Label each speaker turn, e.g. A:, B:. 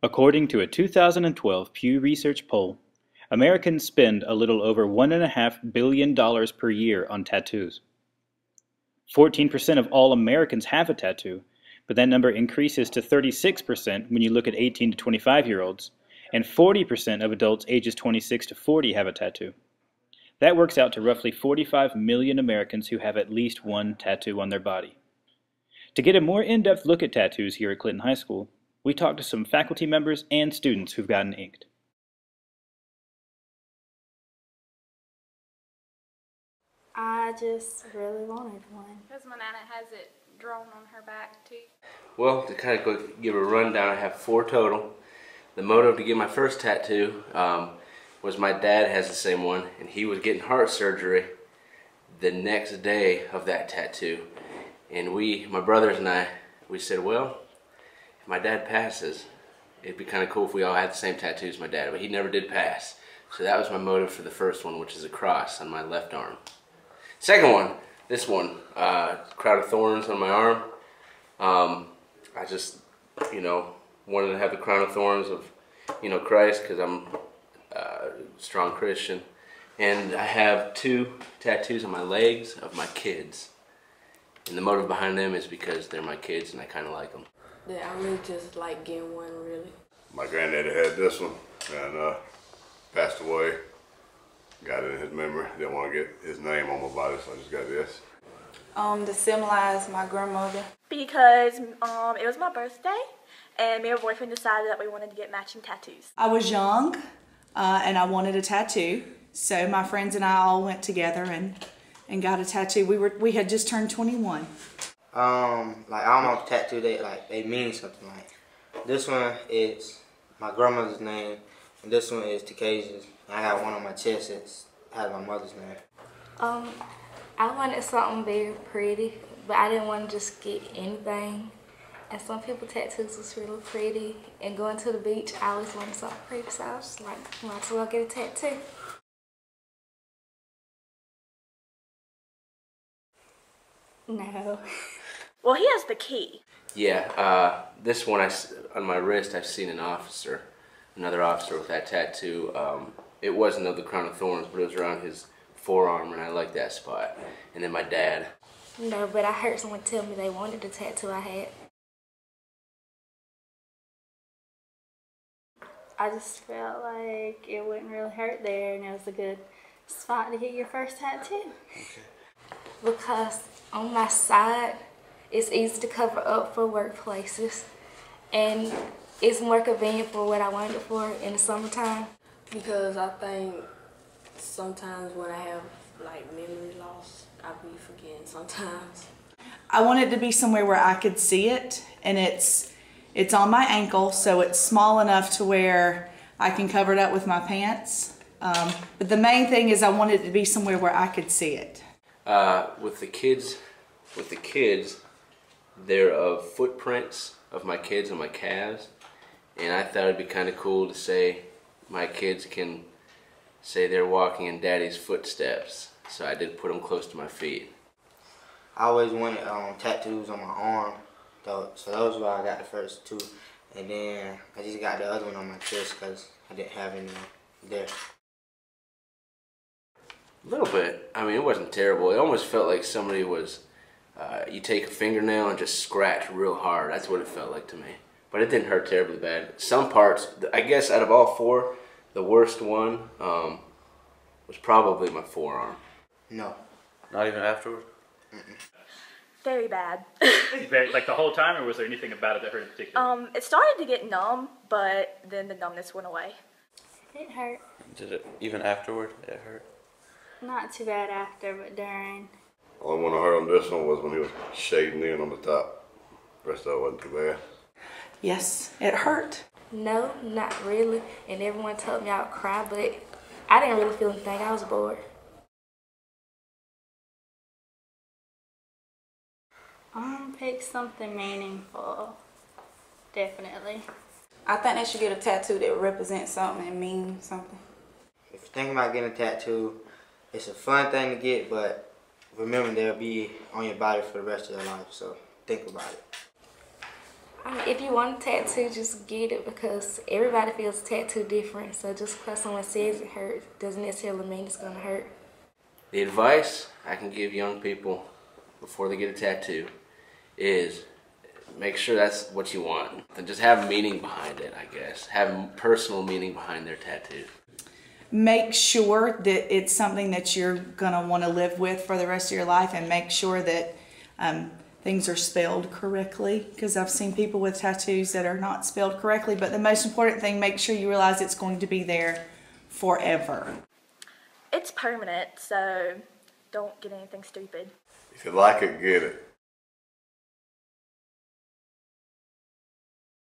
A: According to a 2012 Pew Research poll, Americans spend a little over $1.5 billion per year on tattoos. 14% of all Americans have a tattoo, but that number increases to 36% when you look at 18 to 25-year-olds, and 40% of adults ages 26 to 40 have a tattoo. That works out to roughly 45 million Americans who have at least one tattoo on their body. To get a more in-depth look at tattoos here at Clinton High School, we talked to some faculty members and students who've gotten inked.
B: I just really wanted one.
C: Because my nana has it drawn on her back too.
D: Well, to kind of give a rundown, I have 4 total. The motive to get my first tattoo was my dad has the same one, and he was getting heart surgery the next day of that tattoo. And my brothers and I, we said, well, if my dad passes, it'd be kind of cool if we all had the same tattoos as my dad, but he never did pass. So that was my motive for the first one, which is a cross on my left arm. Second one, this one, crown of thorns on my arm. I just, wanted to have the crown of thorns of, Christ, because I'm a strong Christian. And I have 2 tattoos on my legs of my kids. And the motive behind them is because they're my kids and I kind of like them.
B: Yeah, I really just like getting one, really.
E: My granddaddy had this one and passed away. Got it in his memory. Didn't want to get his name on my body, so I just got this.
F: To symbolize my grandmother.
G: Because it was my birthday, and me and my boyfriend decided that we wanted to get matching tattoos.
F: I was young, and I wanted a tattoo, so my friends and I all went together and got a tattoo. We had just turned 21.
H: I don't know if tattoo they mean something. Like this one is my grandmother's name, and this one is Takazia's. I got one on my chest that has my mother's name.
B: I wanted something very pretty, but I didn't want to just get anything. And some people tattoos was really pretty. And going to the beach, I always wanted something pretty, so I was like, might as well get a tattoo. No.
G: Well, he has the key.
D: Yeah, this one on my wrist, I've seen another officer with that tattoo. It wasn't of the crown of thorns, but it was around his forearm, and I liked that spot. And then my dad.
B: No, but I heard someone tell me they wanted the tattoo I had.
C: I just felt like it wouldn't really hurt there, and it was a good spot to get your first tattoo.
D: Okay.
B: Because on my side, it's easy to cover up for workplaces, and it's more convenient for what I wanted it for in the summertime.
I: Because I think sometimes when I have memory loss, I'll be forgetting sometimes.
F: I wanted to be somewhere where I could see it, and it's on my ankle, so it's small enough to where I can cover it up with my pants. But the main thing is I wanted it to be somewhere where I could see it.
D: With the kids, they're of footprints of my kids on my calves, and I thought it'd be kind of cool to say my kids can say they're walking in Daddy's footsteps. So I did put them close to my feet.
H: I always wanted tattoos on my arm, so those were why I got the first 2, and then I just got the other one on my chest because I didn't have any there.
D: A little bit. I mean, it wasn't terrible. It almost felt like somebody was, you take a fingernail and just scratch real hard. That's what it felt like to me. But it didn't hurt terribly bad. Some parts, I guess out of all 4, the worst one was probably my forearm.
H: No.
J: Not even afterward?
H: Mm-mm.
G: Very bad.
A: Like the whole time, or was there anything about it that hurt in particular?
G: It started to get numb, but then the numbness went away.
C: It hurt.
J: Did it, even afterward, it hurt?
C: Not too bad after, but during.
E: Only one I heard on this one was when he was shading in on the top. The rest of it wasn't too bad.
F: Yes, it hurt.
B: No, not really. And everyone told me I would cry, but I didn't really feel anything. I was bored.
C: Pick something meaningful. Definitely.
F: I think they should get a tattoo that represents something and means something.
H: If you're thinking about getting a tattoo, it's a fun thing to get, but remember they'll be on your body for the rest of your life, so think about it.
B: I mean, if you want a tattoo, just get it because everybody feels a tattoo different. So just because someone says it hurts doesn't necessarily mean it's going to hurt.
D: The advice I can give young people before they get a tattoo is make sure that's what you want. And just have meaning behind it, I guess. Have personal meaning behind their tattoo.
F: Make sure that it's something that you're going to want to live with for the rest of your life, and make sure that things are spelled correctly, because I've seen people with tattoos that are not spelled correctly. But the most important thing, make sure you realize it's going to be there forever.
G: It's permanent, so don't get anything stupid.
E: If you like it, get it.